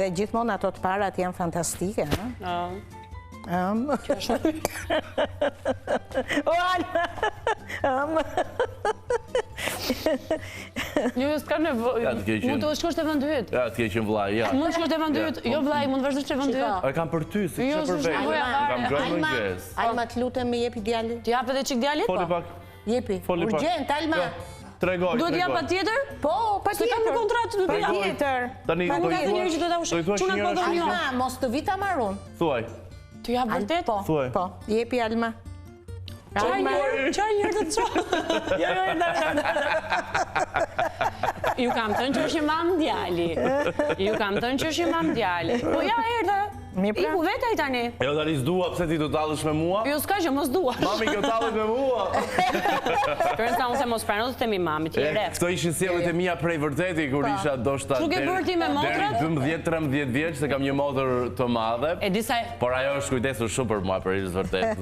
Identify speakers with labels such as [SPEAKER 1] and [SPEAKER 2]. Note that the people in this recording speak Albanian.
[SPEAKER 1] Edhe gjithmonë ato të parat janë fantastike, ha? O, Alma!
[SPEAKER 2] Jo, s'ka nevojë. Mund të shkosh te vendi yt.
[SPEAKER 3] Ja, ti e qenë vllai, ja.
[SPEAKER 2] Mund të shkosh te vendi yt. Jo vllai, mund të vazhdosh te vendi yt.
[SPEAKER 3] E kam për ty, si
[SPEAKER 2] Jo,
[SPEAKER 3] që për
[SPEAKER 2] s'është
[SPEAKER 3] vetë.
[SPEAKER 2] nevoja fare.
[SPEAKER 3] Kam grënë mëngjes.
[SPEAKER 1] Alma, të lutem më jepi djalit.
[SPEAKER 2] Të jap edhe çik djalit?
[SPEAKER 3] Foli pak.
[SPEAKER 1] Jepi.
[SPEAKER 3] Foli pak.
[SPEAKER 1] Urgjent, Alma.
[SPEAKER 3] Tregoj.
[SPEAKER 2] Duhet jap patjetër?
[SPEAKER 1] Po,
[SPEAKER 2] Se kam në kontratë të jap.
[SPEAKER 1] patjetër.
[SPEAKER 3] Tani do
[SPEAKER 2] Ka të njerëz që do ta ushqej. Çuna po do një.
[SPEAKER 1] Alma, mos të vita marrun.
[SPEAKER 3] Thuaj.
[SPEAKER 2] Të jap vërtet? Po.
[SPEAKER 3] Thuaj.
[SPEAKER 1] Po, jepi Alma.
[SPEAKER 2] Çaj njërë të çoj. Ju kam thënë që është i mam djali. Ju kam thënë që është i mam djali. Po ja erdhe. Iku vetë ai tani.
[SPEAKER 3] Jo tani s'dua pse ti do tallesh me mua?
[SPEAKER 2] Jo s'ka që mos duash.
[SPEAKER 3] Mami kjo tallet me mua.
[SPEAKER 2] Kërën unë se mos pranot të mi mami, ti e re.
[SPEAKER 3] Këto ishin sjellit e mia prej vërteti kur isha doshta
[SPEAKER 2] Çu ke bërë ti me motrat?
[SPEAKER 3] Deri 12-13 vjeç se kam një motër të madhe.
[SPEAKER 2] E disa
[SPEAKER 3] Por ajo është kujdesur shumë për mua për vërtet.